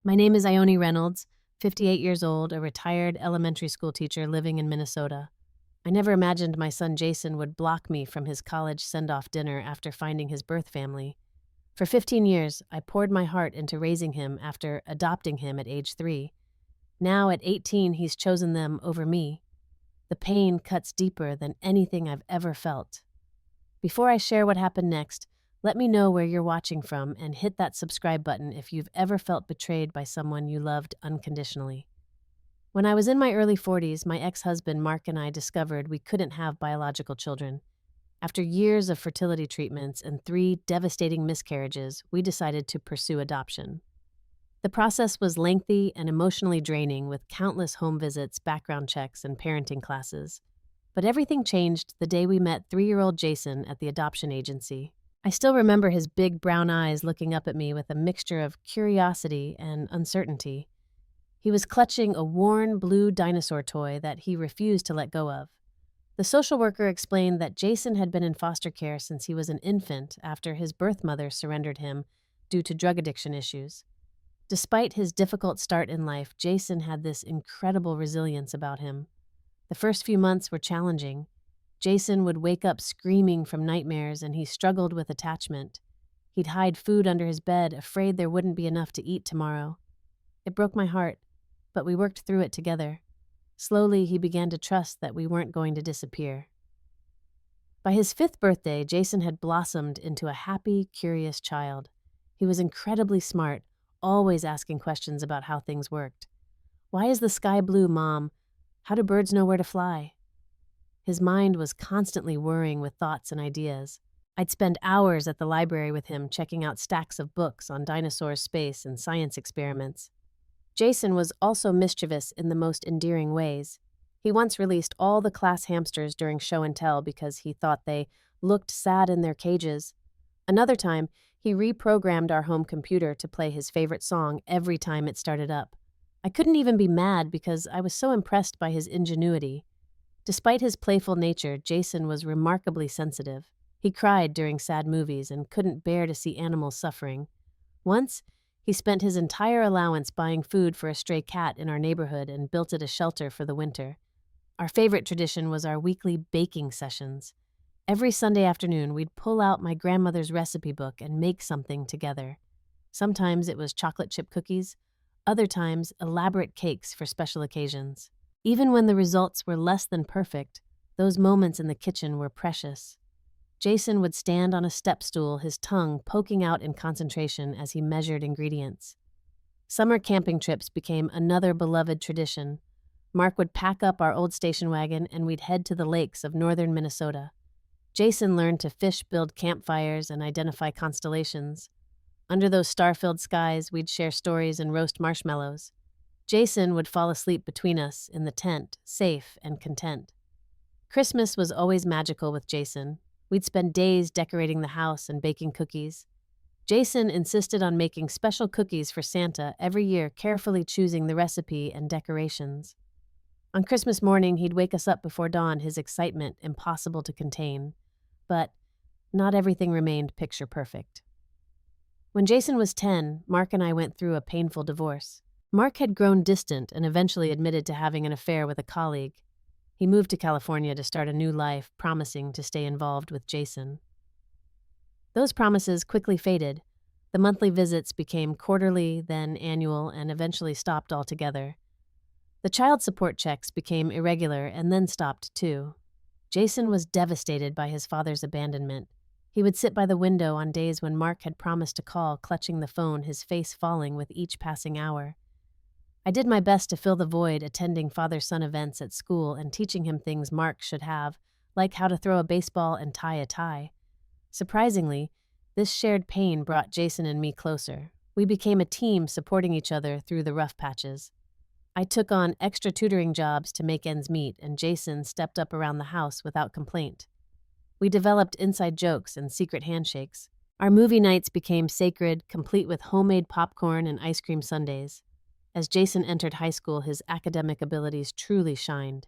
My name is Ione Reynolds, 58 years old, a retired elementary school teacher living in Minnesota. I never imagined my son Jason would block me from his college send-off dinner after finding his birth family. For 15 years, I poured my heart into raising him after adopting him at age 3. Now, at 18, he's chosen them over me. The pain cuts deeper than anything I've ever felt. Before I share what happened next, let me know where you're watching from and hit that subscribe button if you've ever felt betrayed by someone you loved unconditionally. When I was in my early 40s, my ex-husband Mark and I discovered we couldn't have biological children. After years of fertility treatments and 3 devastating miscarriages, we decided to pursue adoption. The process was lengthy and emotionally draining with countless home visits, background checks, and parenting classes. But everything changed the day we met 3-year-old Jason at the adoption agency. I still remember his big brown eyes looking up at me with a mixture of curiosity and uncertainty. He was clutching a worn blue dinosaur toy that he refused to let go of. The social worker explained that Jason had been in foster care since he was an infant after his birth mother surrendered him due to drug addiction issues. Despite his difficult start in life, Jason had this incredible resilience about him. The first few months were challenging. Jason would wake up screaming from nightmares and he struggled with attachment. He'd hide food under his bed, afraid there wouldn't be enough to eat tomorrow. It broke my heart, but we worked through it together. Slowly, he began to trust that we weren't going to disappear. By his 5th birthday, Jason had blossomed into a happy, curious child. He was incredibly smart, always asking questions about how things worked. Why is the sky blue, Mom? How do birds know where to fly? His mind was constantly whirring with thoughts and ideas. I'd spend hours at the library with him checking out stacks of books on dinosaurs, space, and science experiments. Jason was also mischievous in the most endearing ways. He once released all the class hamsters during show and tell because he thought they looked sad in their cages. Another time, he reprogrammed our home computer to play his favorite song every time it started up. I couldn't even be mad because I was so impressed by his ingenuity. Despite his playful nature, Jason was remarkably sensitive. He cried during sad movies and couldn't bear to see animals suffering. Once, he spent his entire allowance buying food for a stray cat in our neighborhood and built it a shelter for the winter. Our favorite tradition was our weekly baking sessions. Every Sunday afternoon, we'd pull out my grandmother's recipe book and make something together. Sometimes it was chocolate chip cookies, other times elaborate cakes for special occasions. Even when the results were less than perfect, those moments in the kitchen were precious. Jason would stand on a step stool, his tongue poking out in concentration as he measured ingredients. Summer camping trips became another beloved tradition. Mark would pack up our old station wagon and we'd head to the lakes of northern Minnesota. Jason learned to fish, build campfires, and identify constellations. Under those star-filled skies, we'd share stories and roast marshmallows. Jason would fall asleep between us in the tent, safe and content. Christmas was always magical with Jason. We'd spend days decorating the house and baking cookies. Jason insisted on making special cookies for Santa every year, carefully choosing the recipe and decorations. On Christmas morning, he'd wake us up before dawn, his excitement impossible to contain. But not everything remained picture perfect. When Jason was 10, Mark and I went through a painful divorce. Mark had grown distant and eventually admitted to having an affair with a colleague. He moved to California to start a new life, promising to stay involved with Jason. Those promises quickly faded. The monthly visits became quarterly, then annual, and eventually stopped altogether. The child support checks became irregular and then stopped too. Jason was devastated by his father's abandonment. He would sit by the window on days when Mark had promised to call, clutching the phone, his face falling with each passing hour. I did my best to fill the void, attending father-son events at school and teaching him things Mark should have, like how to throw a baseball and tie a tie. Surprisingly, this shared pain brought Jason and me closer. We became a team supporting each other through the rough patches. I took on extra tutoring jobs to make ends meet, and Jason stepped up around the house without complaint. We developed inside jokes and secret handshakes. Our movie nights became sacred, complete with homemade popcorn and ice cream sundaes. As Jason entered high school, his academic abilities truly shined.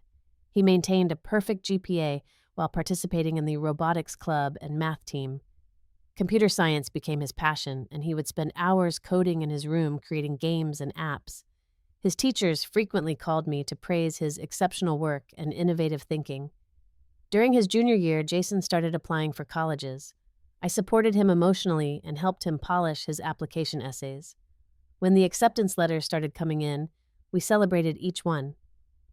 He maintained a perfect GPA while participating in the robotics club and math team. Computer science became his passion, and he would spend hours coding in his room creating games and apps. His teachers frequently called me to praise his exceptional work and innovative thinking. During his junior year, Jason started applying for colleges. I supported him emotionally and helped him polish his application essays. When the acceptance letters started coming in, we celebrated each one.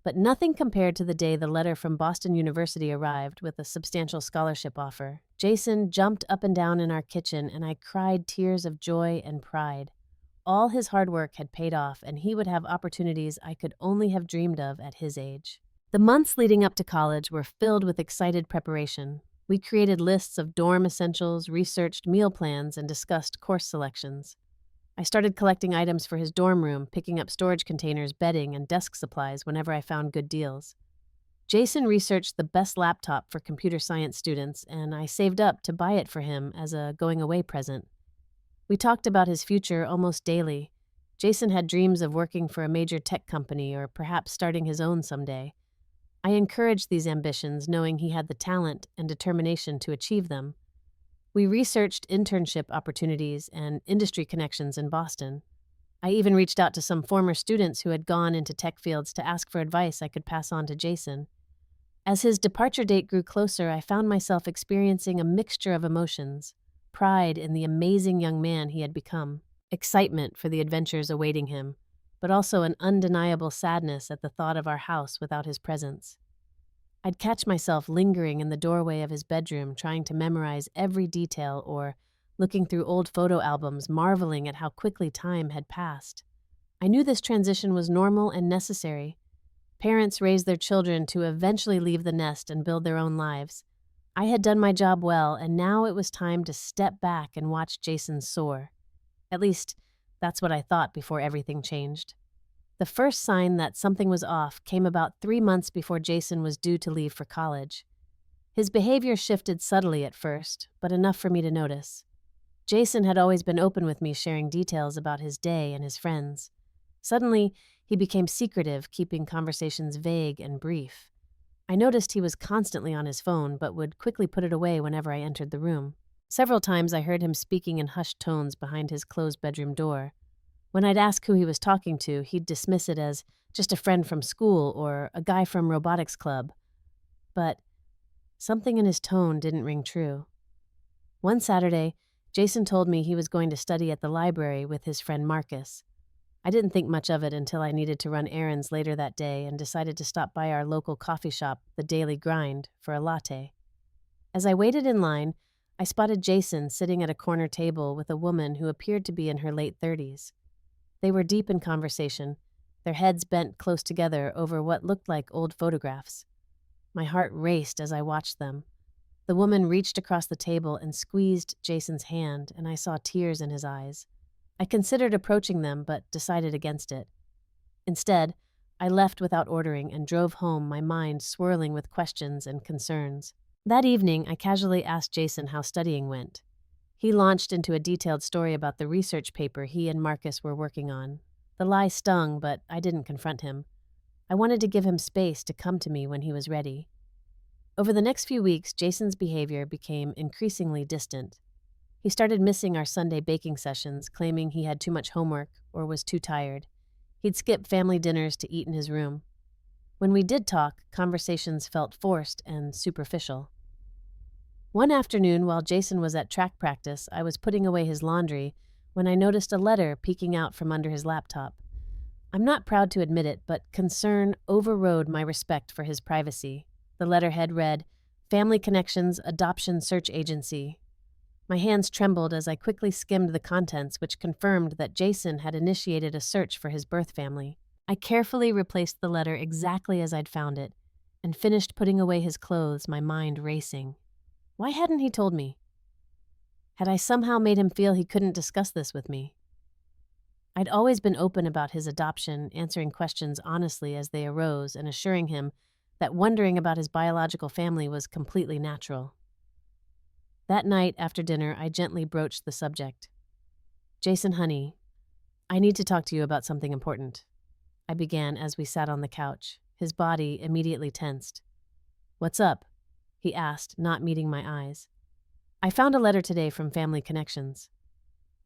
But nothing compared to the day the letter from Boston University arrived with a substantial scholarship offer. Jason jumped up and down in our kitchen, and I cried tears of joy and pride. All his hard work had paid off, and he would have opportunities I could only have dreamed of at his age. The months leading up to college were filled with excited preparation. We created lists of dorm essentials, researched meal plans, and discussed course selections. I started collecting items for his dorm room, picking up storage containers, bedding, and desk supplies whenever I found good deals. Jason researched the best laptop for computer science students, and I saved up to buy it for him as a going-away present. We talked about his future almost daily. Jason had dreams of working for a major tech company or perhaps starting his own someday. I encouraged these ambitions, knowing he had the talent and determination to achieve them. We researched internship opportunities and industry connections in Boston. I even reached out to some former students who had gone into tech fields to ask for advice I could pass on to Jason. As his departure date grew closer, I found myself experiencing a mixture of emotions: pride in the amazing young man he had become, excitement for the adventures awaiting him, but also an undeniable sadness at the thought of our house without his presence. I'd catch myself lingering in the doorway of his bedroom, trying to memorize every detail, or looking through old photo albums, marveling at how quickly time had passed. I knew this transition was normal and necessary. Parents raise their children to eventually leave the nest and build their own lives. I had done my job well, and now it was time to step back and watch Jason soar. At least, that's what I thought before everything changed. The first sign that something was off came about 3 months before Jason was due to leave for college. His behavior shifted subtly at first, but enough for me to notice. Jason had always been open with me, sharing details about his day and his friends. Suddenly, he became secretive, keeping conversations vague and brief. I noticed he was constantly on his phone, but would quickly put it away whenever I entered the room. Several times I heard him speaking in hushed tones behind his closed bedroom door. When I'd ask who he was talking to, he'd dismiss it as just a friend from school or a guy from robotics club. But something in his tone didn't ring true. One Saturday, Jason told me he was going to study at the library with his friend Marcus. I didn't think much of it until I needed to run errands later that day and decided to stop by our local coffee shop, The Daily Grind, for a latte. As I waited in line, I spotted Jason sitting at a corner table with a woman who appeared to be in her late 30s. They were deep in conversation, their heads bent close together over what looked like old photographs. My heart raced as I watched them. The woman reached across the table and squeezed Jason's hand, and I saw tears in his eyes. I considered approaching them, but decided against it. Instead, I left without ordering and drove home, my mind swirling with questions and concerns. That evening, I casually asked Jason how studying went. He launched into a detailed story about the research paper he and Marcus were working on. The lie stung, but I didn't confront him. I wanted to give him space to come to me when he was ready. Over the next few weeks, Jason's behavior became increasingly distant. He started missing our Sunday baking sessions, claiming he had too much homework or was too tired. He'd skip family dinners to eat in his room. When we did talk, conversations felt forced and superficial. One afternoon, while Jason was at track practice, I was putting away his laundry when I noticed a letter peeking out from under his laptop. I'm not proud to admit it, but concern overrode my respect for his privacy. The letterhead read, "Family Connections Adoption Search Agency." My hands trembled as I quickly skimmed the contents, which confirmed that Jason had initiated a search for his birth family. I carefully replaced the letter exactly as I'd found it, and finished putting away his clothes, my mind racing. Why hadn't he told me? Had I somehow made him feel he couldn't discuss this with me? I'd always been open about his adoption, answering questions honestly as they arose and assuring him that wondering about his biological family was completely natural. That night after dinner, I gently broached the subject. "Jason, honey, I need to talk to you about something important," I began as we sat on the couch. His body immediately tensed. "What's up?" he asked, not meeting my eyes. I found a letter today from Family Connections.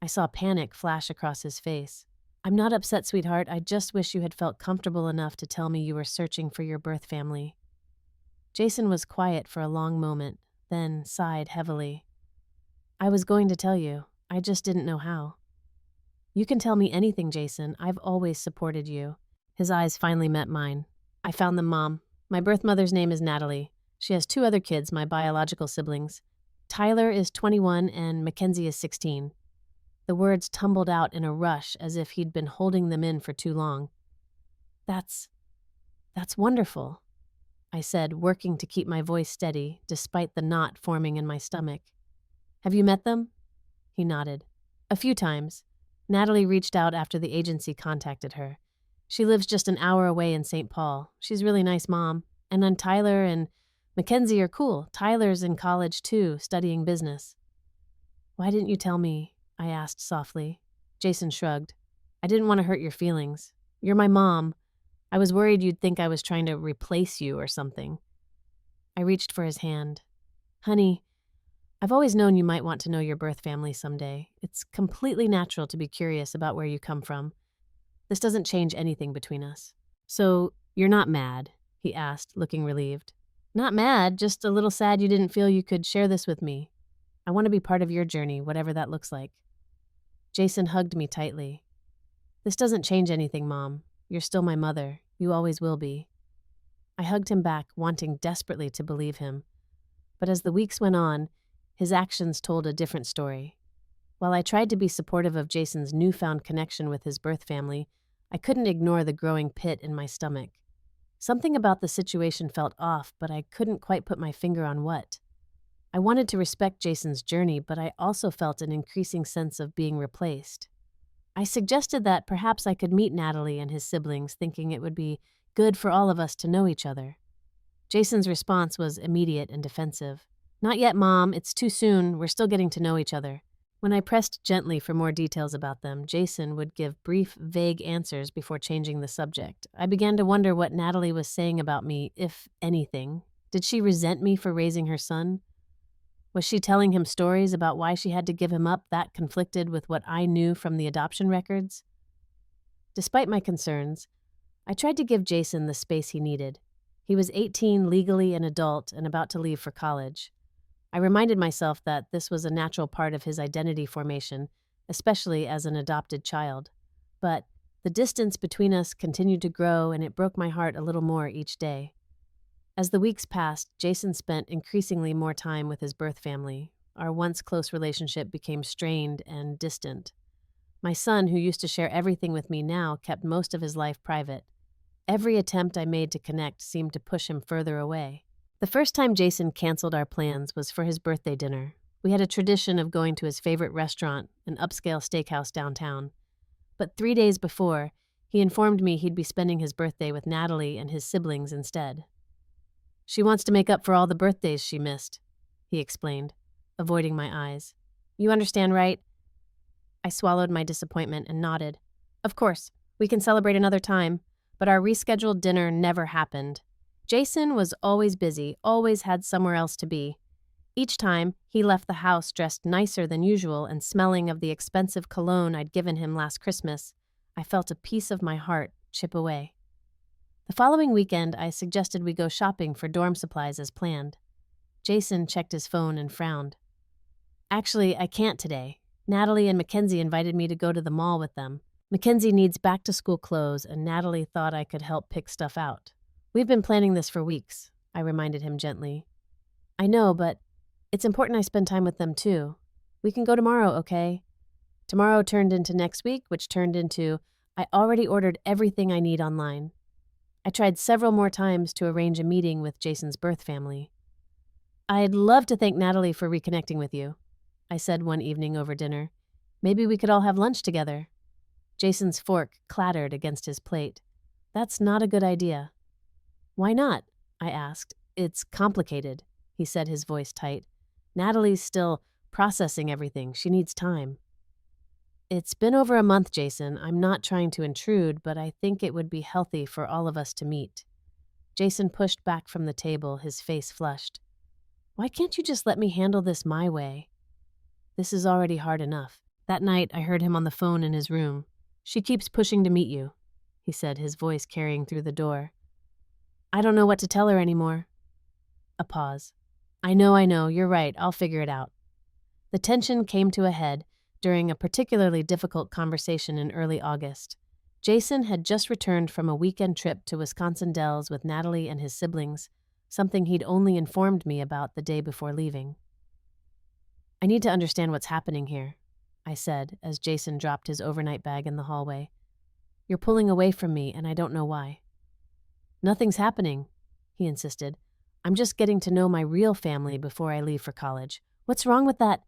I saw panic flash across his face. I'm not upset, sweetheart. I just wish you had felt comfortable enough to tell me you were searching for your birth family. Jason was quiet for a long moment, then sighed heavily. I was going to tell you. I just didn't know how. You can tell me anything, Jason. I've always supported you. His eyes finally met mine. I found them, Mom. My birth mother's name is Natalie. She has 2 other kids, my biological siblings. Tyler is 21 and Mackenzie is 16. The words tumbled out in a rush as if he'd been holding them in for too long. That's wonderful, I said, working to keep my voice steady despite the knot forming in my stomach. Have you met them? He nodded. A few times. Natalie reached out after the agency contacted her. She lives just an hour away in St. Paul. She's a really nice mom. And then Tyler and Mackenzie are cool. Tyler's in college too, studying business. Why didn't you tell me? I asked softly. Jason shrugged. I didn't want to hurt your feelings. You're my mom. I was worried you'd think I was trying to replace you or something. I reached for his hand. Honey, I've always known you might want to know your birth family someday. It's completely natural to be curious about where you come from. This doesn't change anything between us. So, you're not mad? He asked, looking relieved. Not mad, just a little sad you didn't feel you could share this with me. I want to be part of your journey, whatever that looks like. Jason hugged me tightly. This doesn't change anything, Mom. You're still my mother. You always will be. I hugged him back, wanting desperately to believe him. But as the weeks went on, his actions told a different story. While I tried to be supportive of Jason's newfound connection with his birth family, I couldn't ignore the growing pit in my stomach. Something about the situation felt off, but I couldn't quite put my finger on what. I wanted to respect Jason's journey, but I also felt an increasing sense of being replaced. I suggested that perhaps I could meet Natalie and his siblings, thinking it would be good for all of us to know each other. Jason's response was immediate and defensive. Not yet, Mom. It's too soon. We're still getting to know each other. When I pressed gently for more details about them, Jason would give brief, vague answers before changing the subject. I began to wonder what Natalie was saying about me, if anything. Did she resent me for raising her son? Was she telling him stories about why she had to give him up that conflicted with what I knew from the adoption records? Despite my concerns, I tried to give Jason the space he needed. He was 18, legally an adult, and about to leave for college. I reminded myself that this was a natural part of his identity formation, especially as an adopted child. But the distance between us continued to grow, and it broke my heart a little more each day. As the weeks passed, Jason spent increasingly more time with his birth family. Our once close relationship became strained and distant. My son, who used to share everything with me now, kept most of his life private. Every attempt I made to connect seemed to push him further away. The first time Jason canceled our plans was for his birthday dinner. We had a tradition of going to his favorite restaurant, an upscale steakhouse downtown. But 3 days before, he informed me he'd be spending his birthday with Natalie and his siblings instead. She wants to make up for all the birthdays she missed, he explained, avoiding my eyes. You understand, right? I swallowed my disappointment and nodded. Of course, we can celebrate another time, but our rescheduled dinner never happened. Jason was always busy, always had somewhere else to be. Each time, he left the house dressed nicer than usual and smelling of the expensive cologne I'd given him last Christmas. I felt a piece of my heart chip away. The following weekend, I suggested we go shopping for dorm supplies as planned. Jason checked his phone and frowned. Actually, I can't today. Natalie and Mackenzie invited me to go to the mall with them. Mackenzie needs back-to-school clothes, and Natalie thought I could help pick stuff out. We've been planning this for weeks, I reminded him gently. I know, but it's important I spend time with them too. We can go tomorrow, okay? Tomorrow turned into next week, which turned into I already ordered everything I need online. I tried several more times to arrange a meeting with Jason's birth family. I'd love to thank Natalie for reconnecting with you, I said one evening over dinner. Maybe we could all have lunch together. Jason's fork clattered against his plate. That's not a good idea. Why not? I asked. It's complicated, he said, his voice tight. Natalie's still processing everything. She needs time. It's been over a month, Jason. I'm not trying to intrude, but I think it would be healthy for all of us to meet. Jason pushed back from the table, his face flushed. Why can't you just let me handle this my way? This is already hard enough. That night, I heard him on the phone in his room. She keeps pushing to meet you, he said, his voice carrying through the door. I don't know what to tell her anymore. A pause. I know, you're right, I'll figure it out. The tension came to a head during a particularly difficult conversation in early August. Jason had just returned from a weekend trip to Wisconsin Dells with Natalie and his siblings, something he'd only informed me about the day before leaving. I need to understand what's happening here, I said as Jason dropped his overnight bag in the hallway. You're pulling away from me, and I don't know why. Nothing's happening, he insisted. I'm just getting to know my real family before I leave for college. What's wrong with that?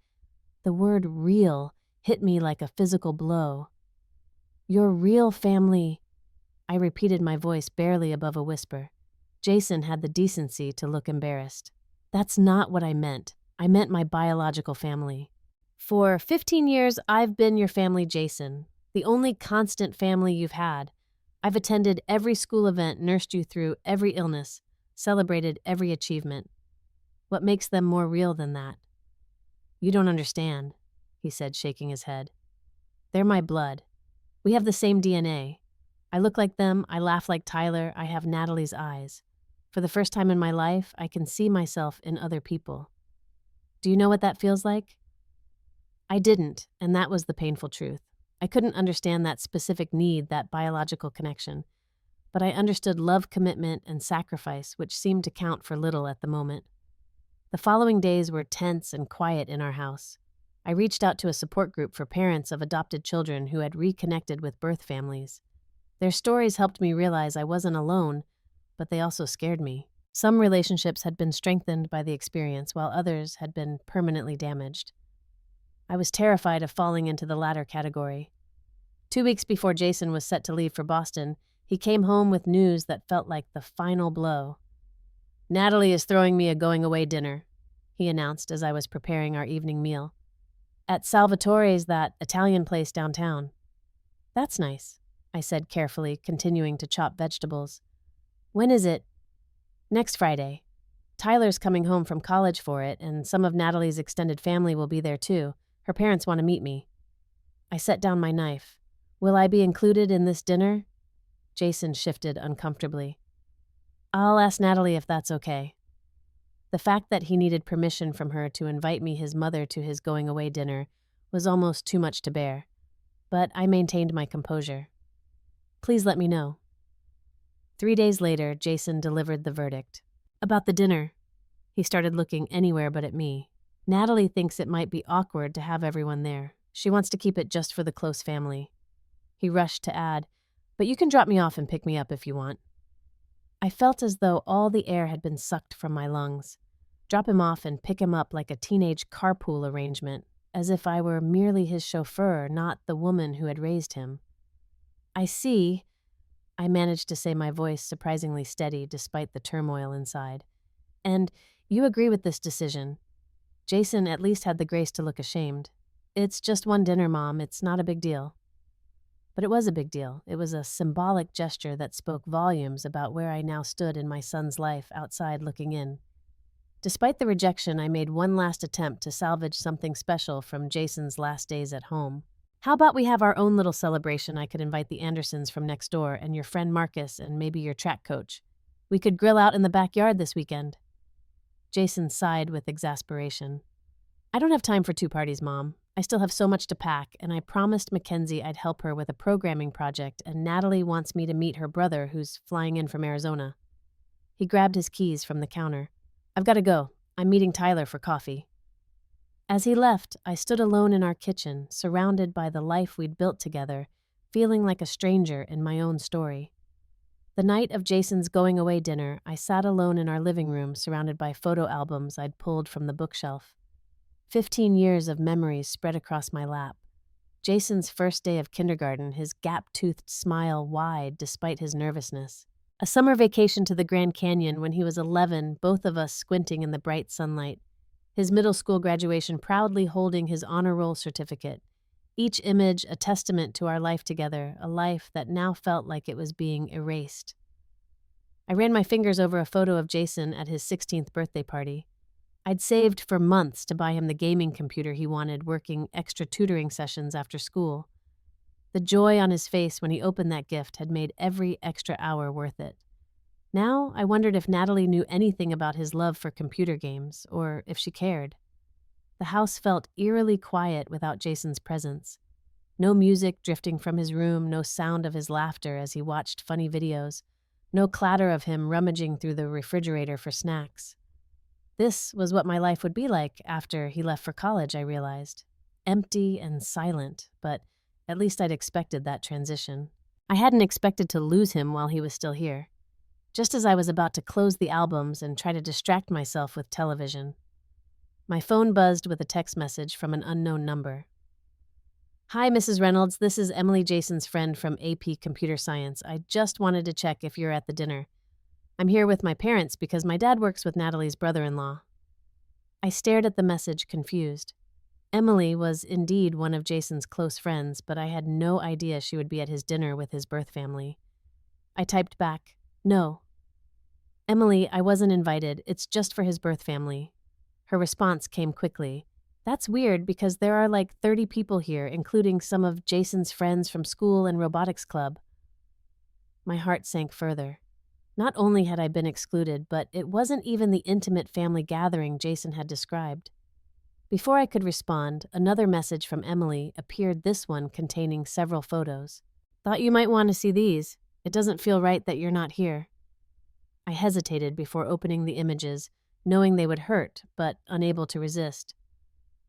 The word real hit me like a physical blow. Your real family, I repeated, my voice barely above a whisper. Jason had the decency to look embarrassed. That's not what I meant. I meant my biological family. For 15 years, I've been your family, Jason, the only constant family you've had. I've attended every school event, nursed you through every illness, celebrated every achievement. What makes them more real than that? You don't understand, he said, shaking his head. They're my blood. We have the same DNA. I look like them, I laugh like Tyler, I have Natalie's eyes. For the first time in my life, I can see myself in other people. Do you know what that feels like? I didn't, and that was the painful truth. I couldn't understand that specific need, that biological connection. But I understood love, commitment, and sacrifice, which seemed to count for little at the moment. The following days were tense and quiet in our house. I reached out to a support group for parents of adopted children who had reconnected with birth families. Their stories helped me realize I wasn't alone, but they also scared me. Some relationships had been strengthened by the experience, while others had been permanently damaged. I was terrified of falling into the latter category. 2 weeks before Jason was set to leave for Boston, he came home with news that felt like the final blow. Natalie is throwing me a going-away dinner, he announced as I was preparing our evening meal. At Salvatore's, that Italian place downtown. That's nice, I said carefully, continuing to chop vegetables. When is it? Next Friday. Tyler's coming home from college for it, and some of Natalie's extended family will be there too. Her parents want to meet me. I set down my knife. Will I be included in this dinner? Jason shifted uncomfortably. I'll ask Natalie if that's okay. The fact that he needed permission from her to invite me, his mother, to his going-away dinner was almost too much to bear, but I maintained my composure. Please let me know. 3 days later, Jason delivered the verdict. About the dinner. He started looking anywhere but at me. Natalie thinks it might be awkward to have everyone there. She wants to keep it just for the close family. He rushed to add, but you can drop me off and pick me up if you want. I felt as though all the air had been sucked from my lungs. Drop him off and pick him up like a teenage carpool arrangement, as if I were merely his chauffeur, not the woman who had raised him. I see, I managed to say, my voice surprisingly steady despite the turmoil inside. And you agree with this decision. Jason at least had the grace to look ashamed. It's just one dinner, Mom. It's not a big deal. But it was a big deal. It was a symbolic gesture that spoke volumes about where I now stood in my son's life, outside looking in. Despite the rejection, I made one last attempt to salvage something special from Jason's last days at home. How about we have our own little celebration? I could invite the Andersons from next door and your friend Marcus and maybe your track coach. We could grill out in the backyard this weekend. Jason sighed with exasperation. I don't have time for 2 parties, Mom. I still have so much to pack, and I promised Mackenzie I'd help her with a programming project, and Natalie wants me to meet her brother who's flying in from Arizona. He grabbed his keys from the counter. I've got to go. I'm meeting Tyler for coffee. As he left, I stood alone in our kitchen, surrounded by the life we'd built together, feeling like a stranger in my own story. The night of Jason's going-away dinner, I sat alone in our living room, surrounded by photo albums I'd pulled from the bookshelf. 15 years of memories spread across my lap. Jason's first day of kindergarten, his gap-toothed smile wide despite his nervousness. A summer vacation to the Grand Canyon when he was 11, both of us squinting in the bright sunlight. His middle school graduation, proudly holding his honor roll certificate. Each image a testament to our life together, a life that now felt like it was being erased. I ran my fingers over a photo of Jason at his 16th birthday party. I'd saved for months to buy him the gaming computer he wanted, working extra tutoring sessions after school. The joy on his face when he opened that gift had made every extra hour worth it. Now, I wondered if Natalie knew anything about his love for computer games, or if she cared. The house felt eerily quiet without Jason's presence. No music drifting from his room, no sound of his laughter as he watched funny videos, no clatter of him rummaging through the refrigerator for snacks. This was what my life would be like after he left for college, I realized. Empty and silent, but at least I'd expected that transition. I hadn't expected to lose him while he was still here. Just as I was about to close the albums and try to distract myself with television, my phone buzzed with a text message from an unknown number. "Hi, Mrs. Reynolds. This is Emily, Jason's friend from AP Computer Science. I just wanted to check if you're at the dinner. I'm here with my parents because my dad works with Natalie's brother-in-law." I stared at the message, confused. Emily was indeed one of Jason's close friends, but I had no idea she would be at his dinner with his birth family. I typed back, "No. Emily, I wasn't invited. It's just for his birth family." Her response came quickly. "That's weird because there are like 30 people here, including some of Jason's friends from school and robotics club." My heart sank further. Not only had I been excluded, but it wasn't even the intimate family gathering Jason had described. Before I could respond, another message from Emily appeared, this one containing several photos. "Thought you might want to see these. It doesn't feel right that you're not here." I hesitated before opening the images, knowing they would hurt, but unable to resist.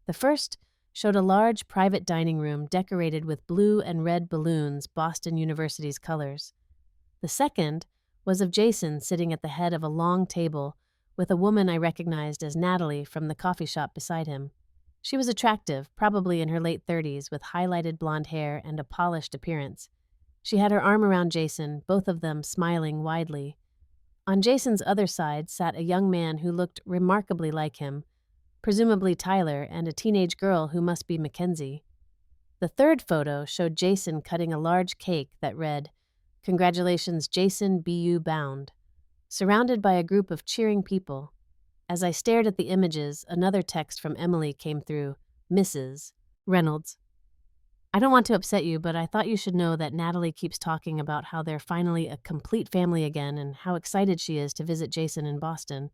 The first showed a large private dining room decorated with blue and red balloons, Boston University's colors. The second was of Jason sitting at the head of a long table with a woman I recognized as Natalie from the coffee shop beside him. She was attractive, probably in her late 30s, with highlighted blonde hair and a polished appearance. She had her arm around Jason, both of them smiling widely. On Jason's other side sat a young man who looked remarkably like him, presumably Tyler, and a teenage girl who must be Mackenzie. The third photo showed Jason cutting a large cake that read, "Congratulations, Jason, BU bound," surrounded by a group of cheering people. As I stared at the images, another text from Emily came through, "Mrs. Reynolds. I don't want to upset you, but I thought you should know that Natalie keeps talking about how they're finally a complete family again and how excited she is to visit Jason in Boston.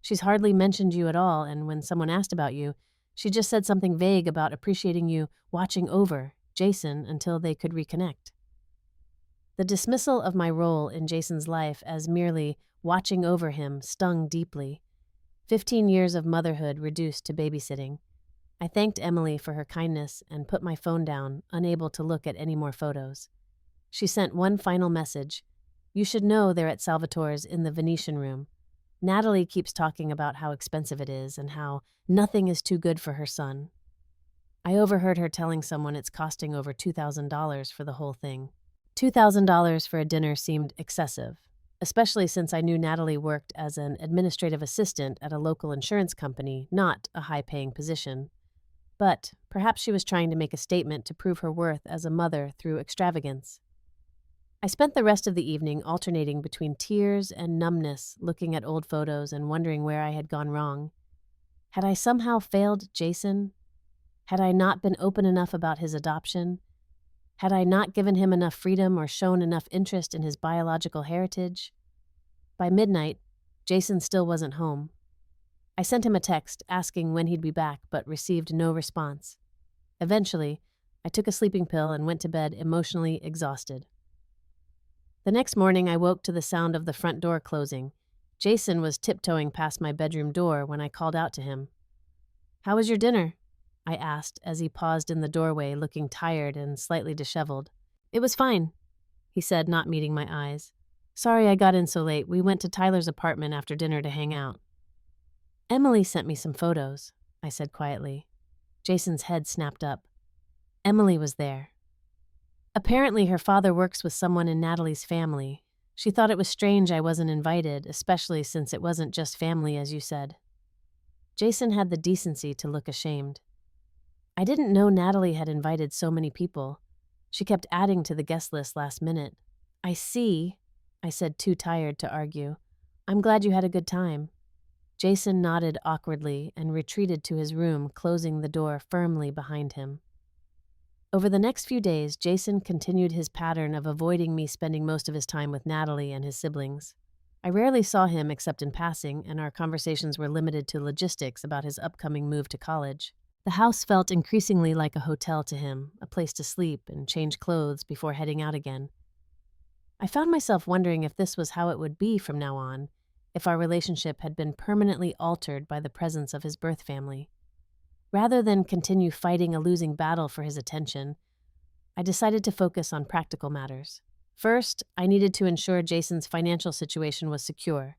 She's hardly mentioned you at all, and when someone asked about you, she just said something vague about appreciating you watching over Jason until they could reconnect." The dismissal of my role in Jason's life as merely watching over him stung deeply. 15 years of motherhood reduced to babysitting. I thanked Emily for her kindness and put my phone down, unable to look at any more photos. She sent one final message. "You should know they're at Salvatore's in the Venetian room. Natalie keeps talking about how expensive it is and how nothing is too good for her son." I overheard her telling someone it's costing over $2,000 for the whole thing. $2,000 for a dinner seemed excessive, especially since I knew Natalie worked as an administrative assistant at a local insurance company, not a high-paying position. But perhaps she was trying to make a statement to prove her worth as a mother through extravagance. I spent the rest of the evening alternating between tears and numbness, looking at old photos and wondering where I had gone wrong. Had I somehow failed Jason? Had I not been open enough about his adoption? Had I not given him enough freedom or shown enough interest in his biological heritage? By midnight, Jason still wasn't home. I sent him a text asking when he'd be back, but received no response. Eventually, I took a sleeping pill and went to bed emotionally exhausted. The next morning, I woke to the sound of the front door closing. Jason was tiptoeing past my bedroom door when I called out to him. "How was your dinner?" I asked as he paused in the doorway, looking tired and slightly disheveled. "It was fine," he said, not meeting my eyes. "Sorry I got in so late. We went to Tyler's apartment after dinner to hang out." "Emily sent me some photos," I said quietly. Jason's head snapped up. Emily was there. Apparently her father works with someone in Natalie's family. She thought it was strange I wasn't invited, especially since it wasn't just family, as you said. Jason had the decency to look ashamed. "I didn't know Natalie had invited so many people. She kept adding to the guest list last minute." "I see," I said, too tired to argue. "I'm glad you had a good time." Jason nodded awkwardly and retreated to his room, closing the door firmly behind him. Over the next few days, Jason continued his pattern of avoiding me spending most of his time with Natalie and his siblings. I rarely saw him except in passing, and our conversations were limited to logistics about his upcoming move to college. The house felt increasingly like a hotel to him, a place to sleep and change clothes before heading out again. I found myself wondering if this was how it would be from now on, if our relationship had been permanently altered by the presence of his birth family. Rather than continue fighting a losing battle for his attention, I decided to focus on practical matters. First, I needed to ensure Jason's financial situation was secure.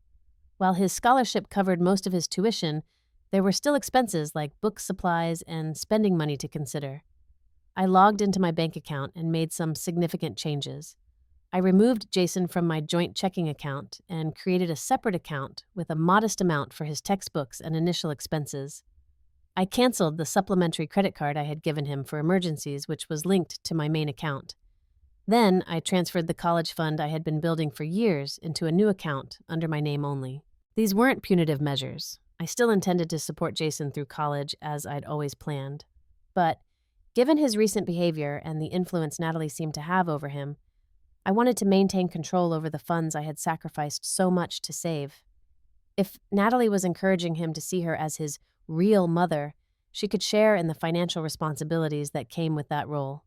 While his scholarship covered most of his tuition, there were still expenses like book supplies and spending money to consider. I logged into my bank account and made some significant changes. I removed Jason from my joint checking account and created a separate account with a modest amount for his textbooks and initial expenses. I canceled the supplementary credit card I had given him for emergencies, which was linked to my main account. Then I transferred the college fund I had been building for years into a new account under my name only. These weren't punitive measures. I still intended to support Jason through college as I'd always planned. But given his recent behavior and the influence Natalie seemed to have over him, I wanted to maintain control over the funds I had sacrificed so much to save. If Natalie was encouraging him to see her as his real mother, she could share in the financial responsibilities that came with that role.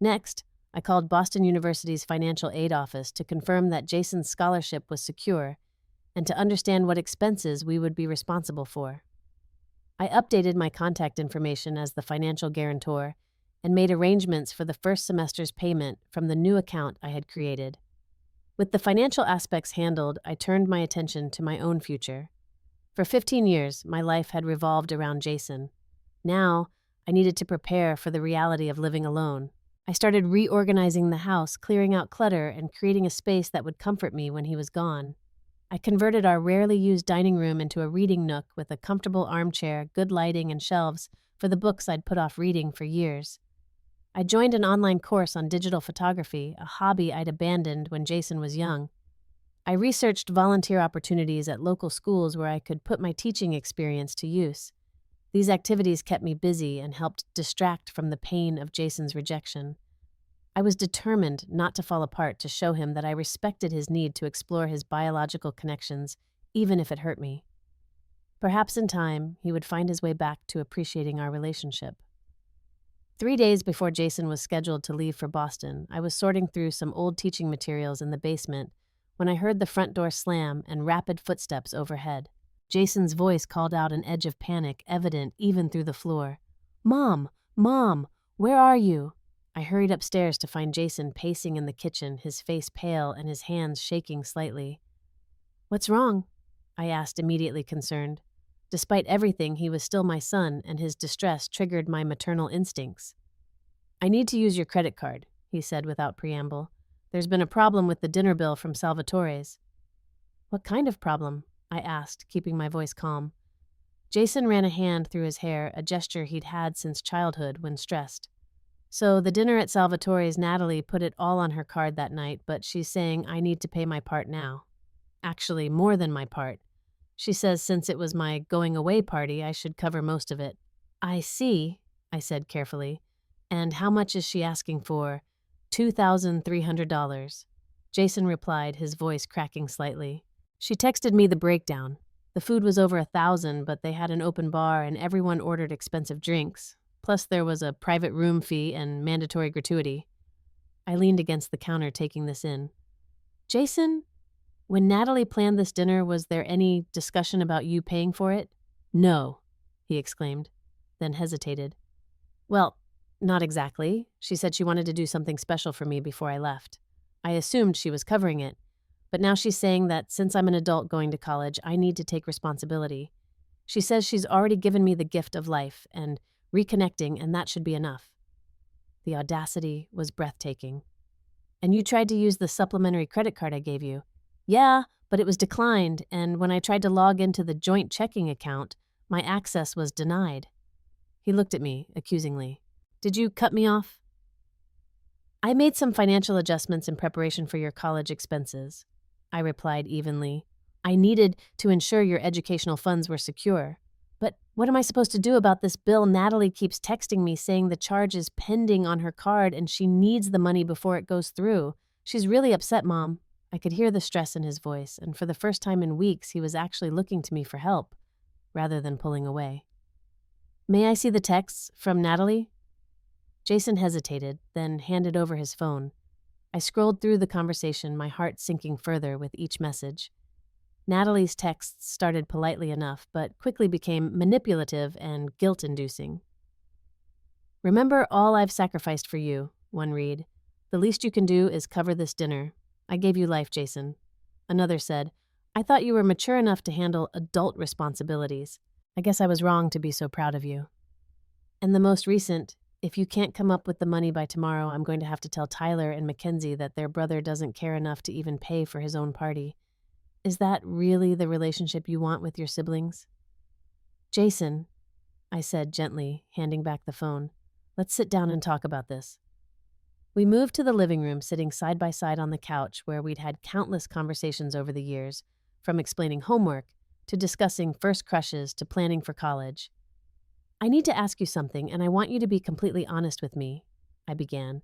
Next, I called Boston University's financial aid office to confirm that Jason's scholarship was secure and to understand what expenses we would be responsible for. I updated my contact information as the financial guarantor and made arrangements for the first semester's payment from the new account I had created. With the financial aspects handled, I turned my attention to my own future. For 15 years, my life had revolved around Jason. Now, I needed to prepare for the reality of living alone. I started reorganizing the house, clearing out clutter, and creating a space that would comfort me when he was gone. I converted our rarely used dining room into a reading nook with a comfortable armchair, good lighting, and shelves for the books I'd put off reading for years. I joined an online course on digital photography, a hobby I'd abandoned when Jason was young. I researched volunteer opportunities at local schools where I could put my teaching experience to use. These activities kept me busy and helped distract from the pain of Jason's rejection. I was determined not to fall apart to show him that I respected his need to explore his biological connections, even if it hurt me. Perhaps in time, he would find his way back to appreciating our relationship. 3 days before Jason was scheduled to leave for Boston, I was sorting through some old teaching materials in the basement when I heard the front door slam and rapid footsteps overhead. Jason's voice called out an edge of panic, evident even through the floor. "Mom! Mom! Where are you?" I hurried upstairs to find Jason pacing in the kitchen, his face pale and his hands shaking slightly. "What's wrong?" I asked, immediately concerned. Despite everything, he was still my son, and his distress triggered my maternal instincts. "I need to use your credit card," he said without preamble. "There's been a problem with the dinner bill from Salvatore's." "What kind of problem?" I asked, keeping my voice calm. Jason ran a hand through his hair, a gesture he'd had since childhood when stressed. "So the dinner at Salvatore's, Natalie put it all on her card that night, but she's saying I need to pay my part now. Actually, more than my part. She says since it was my going-away party, I should cover most of it." "I see," I said carefully. "And how much is she asking for?" $2,300. Jason replied, his voice cracking slightly. "She texted me the breakdown. The food was over $1,000, but they had an open bar and everyone ordered expensive drinks. Plus there was a private room fee and mandatory gratuity." I leaned against the counter, taking this in. "Jason, when Natalie planned this dinner, was there any discussion about you paying for it?" "No," he exclaimed, then hesitated. "Well, not exactly. She said she wanted to do something special for me before I left. I assumed she was covering it, but now she's saying that since I'm an adult going to college, I need to take responsibility. She says she's already given me the gift of life and reconnecting, and that should be enough." The audacity was breathtaking. "And you tried to use the supplementary credit card I gave you?" "Yeah, but it was declined, and when I tried to log into the joint checking account, my access was denied." He looked at me accusingly. "Did you cut me off?" "I made some financial adjustments in preparation for your college expenses," I replied evenly. I needed to ensure your educational funds were secure. But what am I supposed to do about this bill? Natalie keeps texting me saying the charge is pending on her card and she needs the money before it goes through. She's really upset, Mom. I could hear the stress in his voice, and for the first time in weeks, he was actually looking to me for help, rather than pulling away. May I see the texts from Natalie? Jason hesitated, then handed over his phone. I scrolled through the conversation, my heart sinking further with each message. Natalie's texts started politely enough, but quickly became manipulative and guilt-inducing. Remember all I've sacrificed for you, one read. The least you can do is cover this dinner. I gave you life, Jason. Another said, I thought you were mature enough to handle adult responsibilities. I guess I was wrong to be so proud of you. And the most recent, if you can't come up with the money by tomorrow, I'm going to have to tell Tyler and Mackenzie that their brother doesn't care enough to even pay for his own party. Is that really the relationship you want with your siblings? Jason, I said gently, handing back the phone, let's sit down and talk about this. We moved to the living room, sitting side by side on the couch where we'd had countless conversations over the years, from explaining homework to discussing first crushes to planning for college. I need to ask you something, and I want you to be completely honest with me, I began.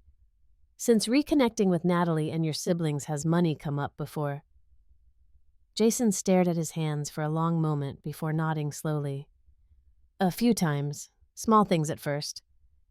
Since reconnecting with Natalie and your siblings, has money come up before? Jason stared at his hands for a long moment before nodding slowly. A few times, small things at first.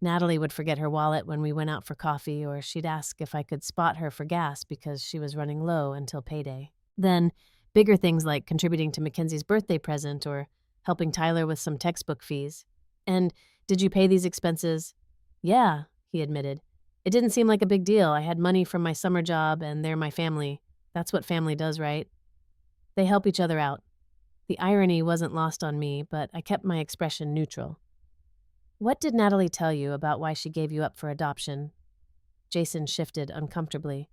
Natalie would forget her wallet when we went out for coffee, or she'd ask if I could spot her for gas because she was running low until payday. Then, bigger things like contributing to Mackenzie's birthday present or helping Tyler with some textbook fees. And did you pay these expenses? Yeah, he admitted. It didn't seem like a big deal. I had money from my summer job and they're my family. That's what family does, right? They help each other out. The irony wasn't lost on me, but I kept my expression neutral. What did Natalie tell you about why she gave you up for adoption? Jason shifted uncomfortably.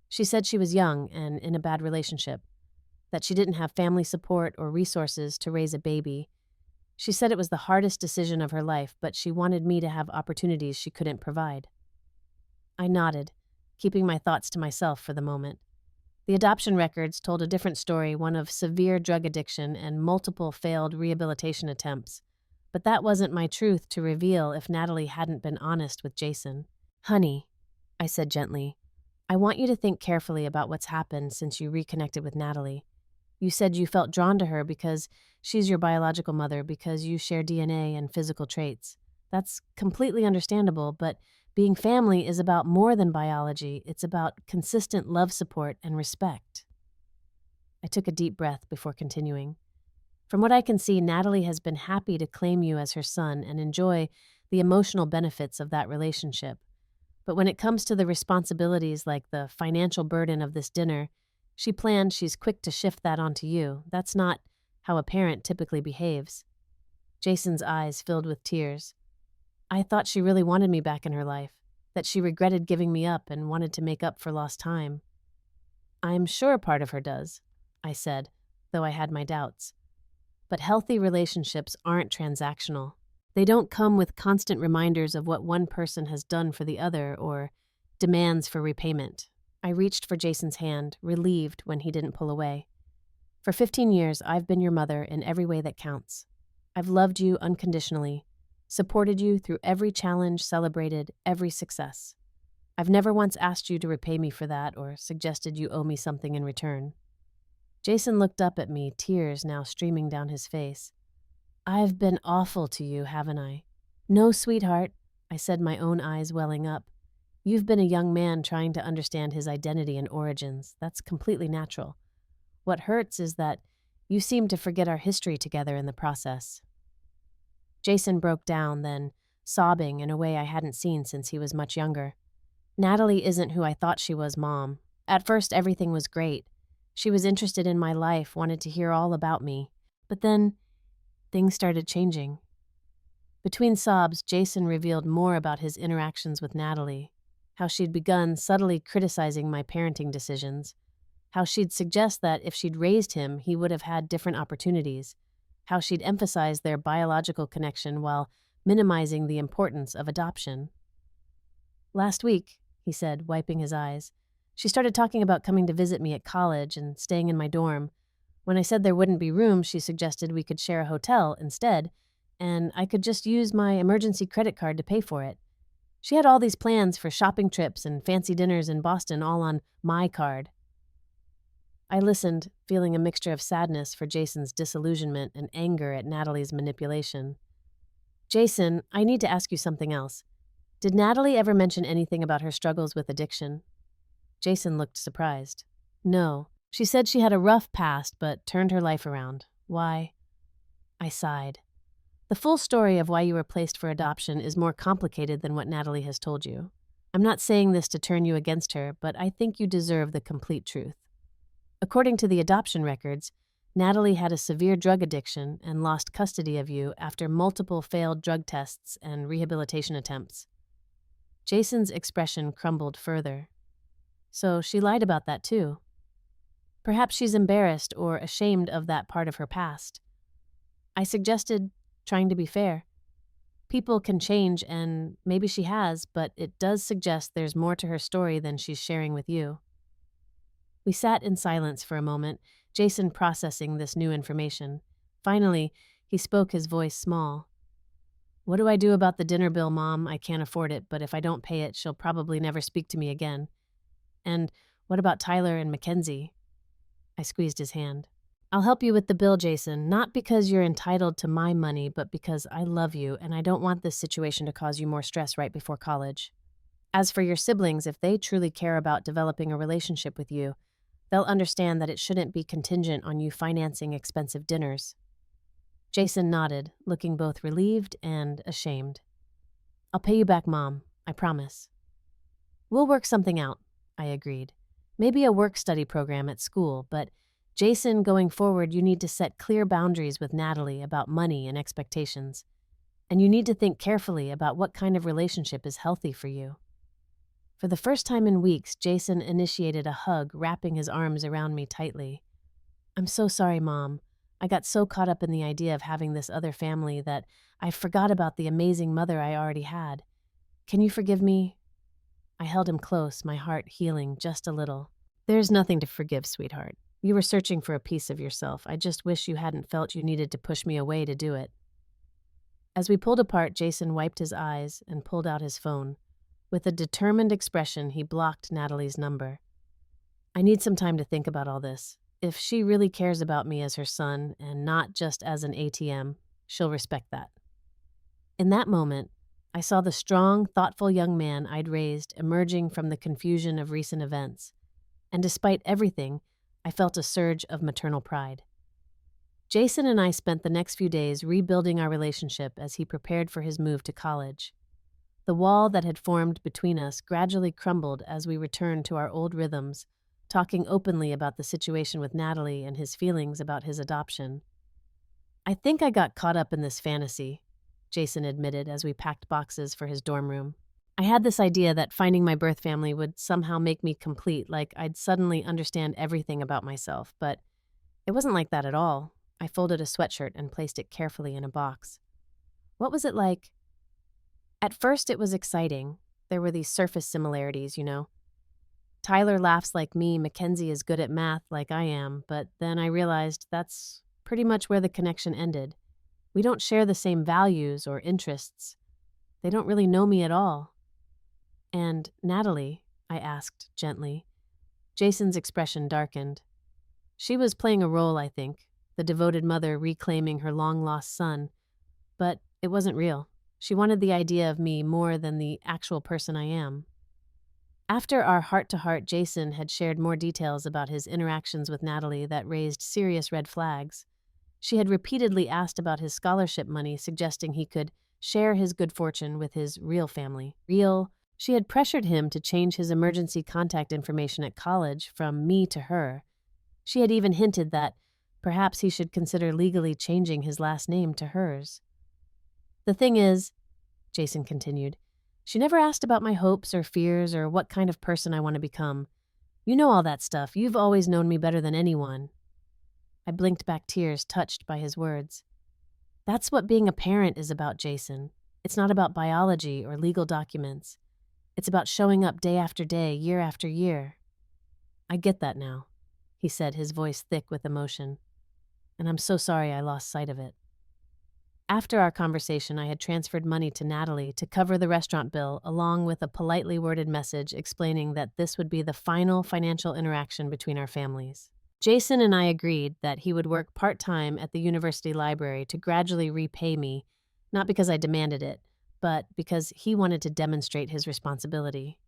She said she was young and in a bad relationship, that she didn't have family support or resources to raise a baby. She said it was the hardest decision of her life, but she wanted me to have opportunities she couldn't provide. I nodded, keeping my thoughts to myself for the moment. The adoption records told a different story, one of severe drug addiction and multiple failed rehabilitation attempts. But that wasn't my truth to reveal if Natalie hadn't been honest with Jason. Honey, I said gently, I want you to think carefully about what's happened since you reconnected with Natalie. You said you felt drawn to her because she's your biological mother, because you share DNA and physical traits. That's completely understandable, but being family is about more than biology. It's about consistent love, support, and respect. I took a deep breath before continuing. From what I can see, Natalie has been happy to claim you as her son and enjoy the emotional benefits of that relationship. But when it comes to the responsibilities like the financial burden of this dinner, she plans she's quick to shift that onto you. That's not how a parent typically behaves. Jason's eyes filled with tears. I thought she really wanted me back in her life, that she regretted giving me up and wanted to make up for lost time. I'm sure a part of her does, I said, though I had my doubts. But healthy relationships aren't transactional. They don't come with constant reminders of what one person has done for the other or demands for repayment. I reached for Jason's hand, relieved when he didn't pull away. For 15 years, I've been your mother in every way that counts. I've loved you unconditionally, supported you through every challenge, celebrated every success. I've never once asked you to repay me for that or suggested you owe me something in return. Jason looked up at me, tears now streaming down his face. I've been awful to you, haven't I? No, sweetheart, I said, my own eyes welling up. You've been a young man trying to understand his identity and origins. That's completely natural. What hurts is that you seem to forget our history together in the process. Jason broke down, then, sobbing in a way I hadn't seen since he was much younger. Natalie isn't who I thought she was, Mom. At first, everything was great. She was interested in my life, wanted to hear all about me. But then, things started changing. Between sobs, Jason revealed more about his interactions with Natalie, how she'd begun subtly criticizing my parenting decisions, how she'd suggest that if she'd raised him, he would have had different opportunities, how she'd emphasized their biological connection while minimizing the importance of adoption. Last week, he said, wiping his eyes, she started talking about coming to visit me at college and staying in my dorm. When I said there wouldn't be room, she suggested we could share a hotel instead, and I could just use my emergency credit card to pay for it. She had all these plans for shopping trips and fancy dinners in Boston all on my card. I listened, feeling a mixture of sadness for Jason's disillusionment and anger at Natalie's manipulation. Jason, I need to ask you something else. Did Natalie ever mention anything about her struggles with addiction? Jason looked surprised. No. She said she had a rough past but turned her life around. Why? I sighed. The full story of why you were placed for adoption is more complicated than what Natalie has told you. I'm not saying this to turn you against her, but I think you deserve the complete truth. According to the adoption records, Natalie had a severe drug addiction and lost custody of you after multiple failed drug tests and rehabilitation attempts. Jason's expression crumbled further. So she lied about that too. Perhaps she's embarrassed or ashamed of that part of her past. I suggested trying to be fair. People can change, and maybe she has, but it does suggest there's more to her story than she's sharing with you. We sat in silence for a moment, Jason processing this new information. Finally, he spoke, his voice small. What do I do about the dinner bill, Mom? I can't afford it, but if I don't pay it, she'll probably never speak to me again. And what about Tyler and Mackenzie? I squeezed his hand. I'll help you with the bill, Jason, not because you're entitled to my money, but because I love you and I don't want this situation to cause you more stress right before college. As for your siblings, if they truly care about developing a relationship with you, they'll understand that it shouldn't be contingent on you financing expensive dinners. Jason nodded, looking both relieved and ashamed. I'll pay you back, Mom, I promise. We'll work something out, I agreed. Maybe a work-study program at school, but Jason, going forward, you need to set clear boundaries with Natalie about money and expectations. And you need to think carefully about what kind of relationship is healthy for you. For the first time in weeks, Jason initiated a hug, wrapping his arms around me tightly. I'm so sorry, Mom. I got so caught up in the idea of having this other family that I forgot about the amazing mother I already had. Can you forgive me? I held him close, my heart healing just a little. There's nothing to forgive, sweetheart. You were searching for a piece of yourself. I just wish you hadn't felt you needed to push me away to do it. As we pulled apart, Jason wiped his eyes and pulled out his phone. With a determined expression, he blocked Natalie's number. I need some time to think about all this. If she really cares about me as her son and not just as an ATM, she'll respect that. In that moment, I saw the strong, thoughtful young man I'd raised emerging from the confusion of recent events. And despite everything, I felt a surge of maternal pride. Jason and I spent the next few days rebuilding our relationship as he prepared for his move to college. The wall that had formed between us gradually crumbled as we returned to our old rhythms, talking openly about the situation with Natalie and his feelings about his adoption. I think I got caught up in this fantasy, Jason admitted as we packed boxes for his dorm room. I had this idea that finding my birth family would somehow make me complete, like I'd suddenly understand everything about myself, but it wasn't like that at all. I folded a sweatshirt and placed it carefully in a box. What was it like? At first, it was exciting. There were these surface similarities, you know. Tyler laughs like me, Mackenzie is good at math like I am, but then I realized that's pretty much where the connection ended. We don't share the same values or interests. They don't really know me at all. And Natalie, I asked gently. Jason's expression darkened. She was playing a role, I think, the devoted mother reclaiming her long-lost son. But it wasn't real. She wanted the idea of me more than the actual person I am. After our heart-to-heart, Jason had shared more details about his interactions with Natalie that raised serious red flags. She had repeatedly asked about his scholarship money, suggesting he could share his good fortune with his real family. She had pressured him to change his emergency contact information at college from me to her. She had even hinted that perhaps he should consider legally changing his last name to hers. The thing is, Jason continued, she never asked about my hopes or fears or what kind of person I want to become. You know all that stuff. You've always known me better than anyone. I blinked back tears, touched by his words. That's what being a parent is about, Jason. It's not about biology or legal documents. It's about showing up day after day, year after year. I get that now, he said, his voice thick with emotion. and I'm so sorry I lost sight of it. After our conversation, I had transferred money to Natalie to cover the restaurant bill, along with a politely worded message explaining that this would be the final financial interaction between our families. Jason and I agreed that he would work part-time at the university library to gradually repay me, not because I demanded it, but because he wanted to demonstrate his responsibility.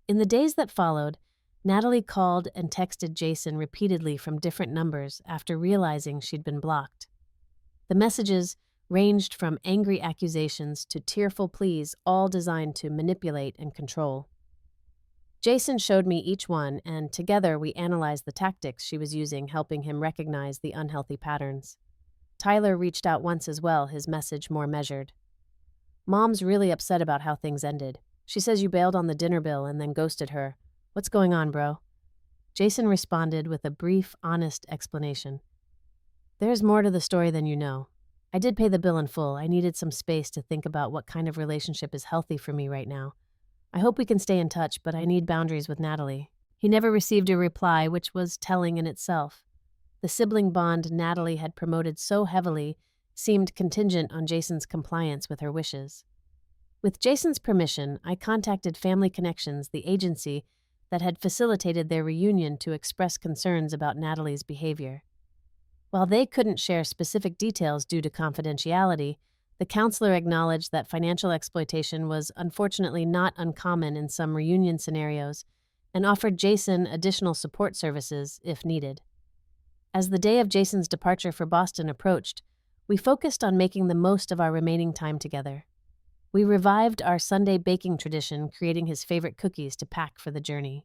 In the days that followed, Natalie called and texted Jason repeatedly from different numbers after realizing she'd been blocked. The messages ranged from angry accusations to tearful pleas, all designed to manipulate and control. Jason showed me each one, and together we analyzed the tactics she was using, helping him recognize the unhealthy patterns. Tyler reached out once as well, his message more measured. "Mom's really upset about how things ended. She says you bailed on the dinner bill and then ghosted her. What's going on, bro?" Jason responded with a brief, honest explanation. "There's more to the story than you know. I did pay the bill in full. I needed some space to think about what kind of relationship is healthy for me right now. I hope we can stay in touch, but I need boundaries with Natalie." He never received a reply, which was telling in itself. The sibling bond Natalie had promoted so heavily seemed contingent on Jason's compliance with her wishes. With Jason's permission, I contacted Family Connections, the agency that had facilitated their reunion, to express concerns about Natalie's behavior. While they couldn't share specific details due to confidentiality, the counselor acknowledged that financial exploitation was unfortunately not uncommon in some reunion scenarios and offered Jason additional support services if needed. As the day of Jason's departure for Boston approached, we focused on making the most of our remaining time together. We revived our Sunday baking tradition, creating his favorite cookies to pack for the journey.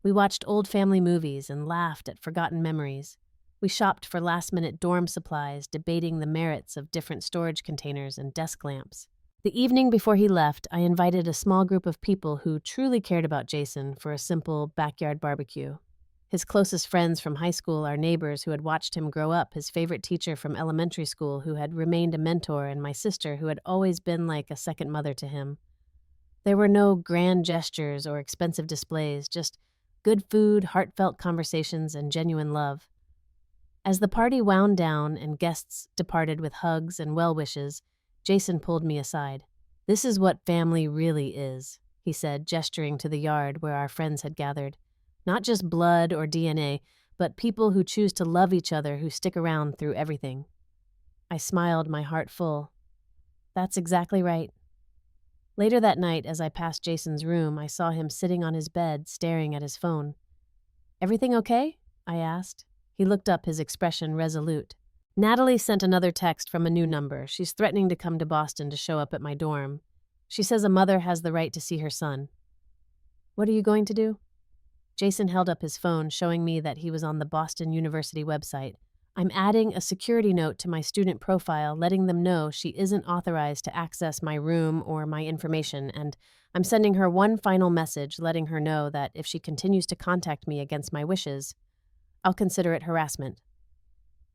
We watched old family movies and laughed at forgotten memories. We shopped for last-minute dorm supplies, debating the merits of different storage containers and desk lamps. The evening before he left, I invited a small group of people who truly cared about Jason for a simple backyard barbecue. His closest friends from high school, our neighbors who had watched him grow up, his favorite teacher from elementary school who had remained a mentor, and my sister who had always been like a second mother to him. There were no grand gestures or expensive displays, just good food, heartfelt conversations, and genuine love. As the party wound down and guests departed with hugs and well wishes, Jason pulled me aside. "This is what family really is," he said, gesturing to the yard where our friends had gathered. "Not just blood or DNA, but people who choose to love each other, who stick around through everything." I smiled, my heart full. That's exactly right. Later that night, as I passed Jason's room, I saw him sitting on his bed, staring at his phone. "Everything okay?" I asked. He looked up, his expression resolute. "Natalie sent another text from a new number. She's threatening to come to Boston to show up at my dorm. She says a mother has the right to see her son." "What are you going to do?" Jason held up his phone, showing me that he was on the Boston University website. "I'm adding a security note to my student profile, letting them know she isn't authorized to access my room or my information, and I'm sending her one final message letting her know that if she continues to contact me against my wishes, I'll consider it harassment."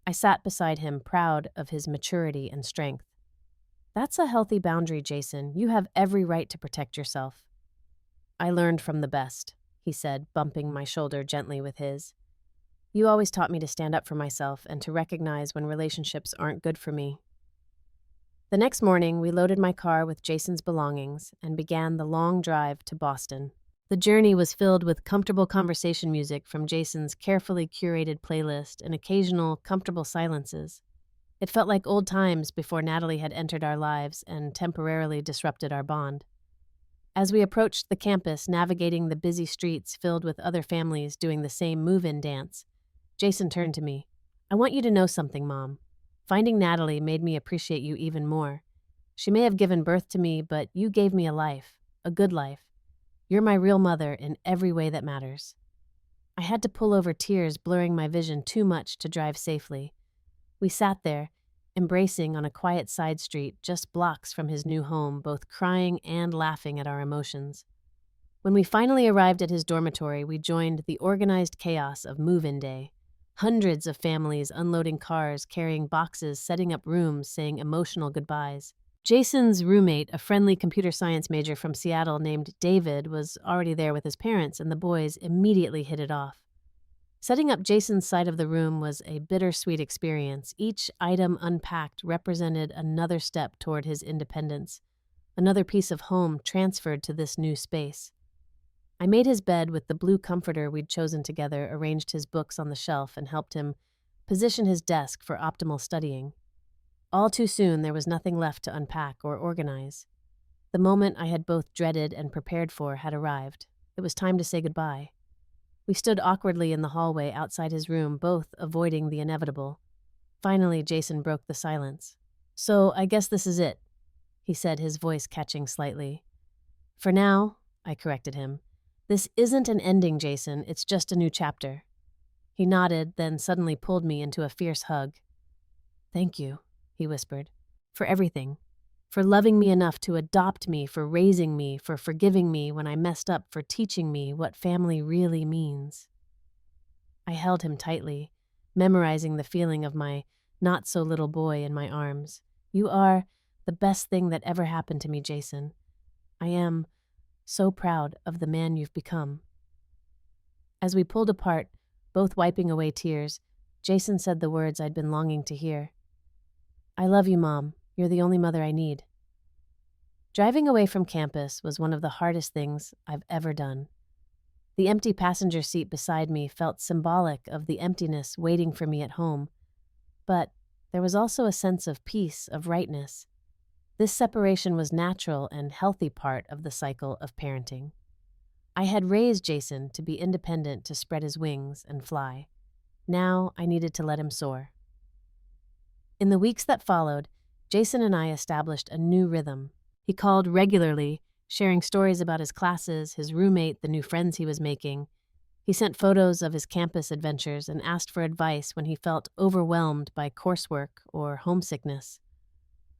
I sat beside him, proud of his maturity and strength. "That's a healthy boundary, Jason. You have every right to protect yourself." "I learned from the best," he said, bumping my shoulder gently with his. "You always taught me to stand up for myself and to recognize when relationships aren't good for me." The next morning, we loaded my car with Jason's belongings and began the long drive to Boston. The journey was filled with comfortable conversation music from Jason's carefully curated playlist and occasional comfortable silences. It felt like old times before Natalie had entered our lives and temporarily disrupted our bond. As we approached the campus, navigating the busy streets filled with other families doing the same move-in dance, Jason turned to me. "I want you to know something, Mom. Finding Natalie made me appreciate you even more. She may have given birth to me, but you gave me a life, a good life. You're my real mother in every way that matters." I had to pull over, tears blurring my vision too much to drive safely. We sat there, embracing on a quiet side street just blocks from his new home, both crying and laughing at our emotions. When we finally arrived at his dormitory, we joined the organized chaos of move-in day. Hundreds of families unloading cars, carrying boxes, setting up rooms, saying emotional goodbyes. Jason's roommate, a friendly computer science major from Seattle named David, was already there with his parents, and the boys immediately hit it off. Setting up Jason's side of the room was a bittersweet experience. Each item unpacked represented another step toward his independence, another piece of home transferred to this new space. I made his bed with the blue comforter we'd chosen together, arranged his books on the shelf, and helped him position his desk for optimal studying. All too soon, there was nothing left to unpack or organize. The moment I had both dreaded and prepared for had arrived. It was time to say goodbye. We stood awkwardly in the hallway outside his room, both avoiding the inevitable. Finally, Jason broke the silence. "So, I guess this is it," he said, his voice catching slightly. "For now," I corrected him. "This isn't an ending, Jason. It's just a new chapter." He nodded, then suddenly pulled me into a fierce hug. "Thank you," he whispered, "for everything. For loving me enough to adopt me, for raising me, for forgiving me when I messed up, for teaching me what family really means." I held him tightly, memorizing the feeling of my not-so-little boy in my arms. "You are the best thing that ever happened to me, Jason. I am so proud of the man you've become." As we pulled apart, both wiping away tears, Jason said the words I'd been longing to hear. "I love you, Mom. You're the only mother I need." Driving away from campus was one of the hardest things I've ever done. The empty passenger seat beside me felt symbolic of the emptiness waiting for me at home, but there was also a sense of peace, of rightness. This separation was natural and healthy part of the cycle of parenting. I had raised Jason to be independent, to spread his wings and fly. Now I needed to let him soar. In the weeks that followed, Jason and I established a new rhythm. He called regularly, sharing stories about his classes, his roommate, the new friends he was making. He sent photos of his campus adventures and asked for advice when he felt overwhelmed by coursework or homesickness.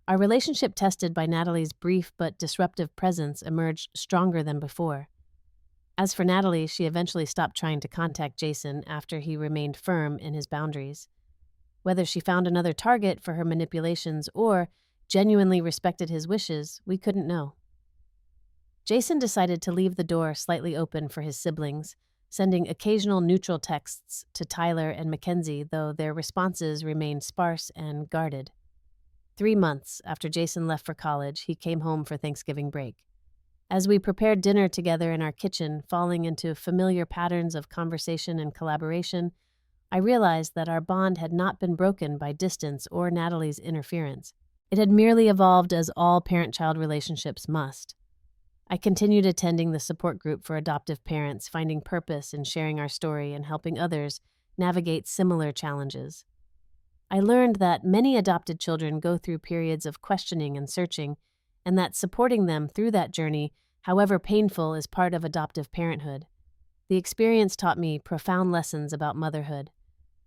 Our relationship, tested by Natalie's brief but disruptive presence, emerged stronger than before. As for Natalie, she eventually stopped trying to contact Jason after he remained firm in his boundaries. Whether she found another target for her manipulations or genuinely respected his wishes, we couldn't know. Jason decided to leave the door slightly open for his siblings, sending occasional neutral texts to Tyler and Mackenzie, though their responses remained sparse and guarded. 3 months after Jason left for college, he came home for Thanksgiving break. As we prepared dinner together in our kitchen, falling into familiar patterns of conversation and collaboration, I realized that our bond had not been broken by distance or Natalie's interference. It had merely evolved as all parent-child relationships must. I continued attending the support group for adoptive parents, finding purpose in sharing our story and helping others navigate similar challenges. I learned that many adopted children go through periods of questioning and searching, and that supporting them through that journey, however painful, is part of adoptive parenthood. The experience taught me profound lessons about motherhood.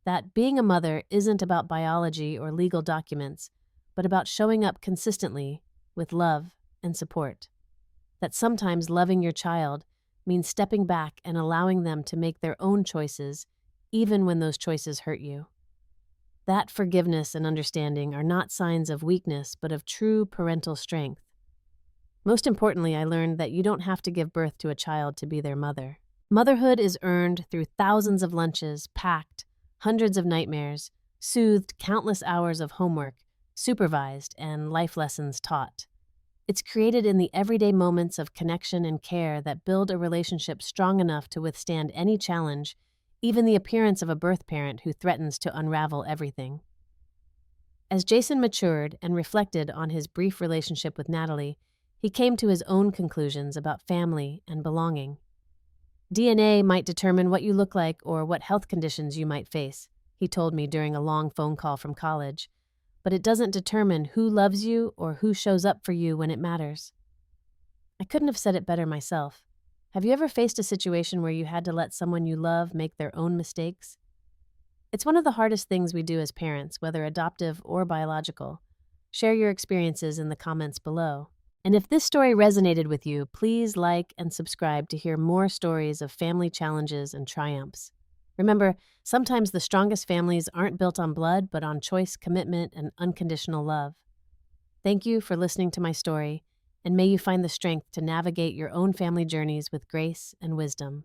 That being a mother isn't about biology or legal documents, but about showing up consistently with love and support. That sometimes loving your child means stepping back and allowing them to make their own choices, even when those choices hurt you. That forgiveness and understanding are not signs of weakness, but of true parental strength. Most importantly, I learned that you don't have to give birth to a child to be their mother. Motherhood is earned through thousands of lunches packed, hundreds of nightmares, soothed, countless hours of homework, supervised, and life lessons taught. It's created in the everyday moments of connection and care that build a relationship strong enough to withstand any challenge, even the appearance of a birth parent who threatens to unravel everything. As Jason matured and reflected on his brief relationship with Natalie, he came to his own conclusions about family and belonging. DNA might determine what you look like or what health conditions you might face, he told me during a long phone call from college, but it doesn't determine who loves you or who shows up for you when it matters. I couldn't have said it better myself. Have you ever faced a situation where you had to let someone you love make their own mistakes? It's one of the hardest things we do as parents, whether adoptive or biological. Share your experiences in the comments below. And if this story resonated with you, please like and subscribe to hear more stories of family challenges and triumphs. Remember, sometimes the strongest families aren't built on blood, but on choice, commitment, and unconditional love. Thank you for listening to my story, and may you find the strength to navigate your own family journeys with grace and wisdom.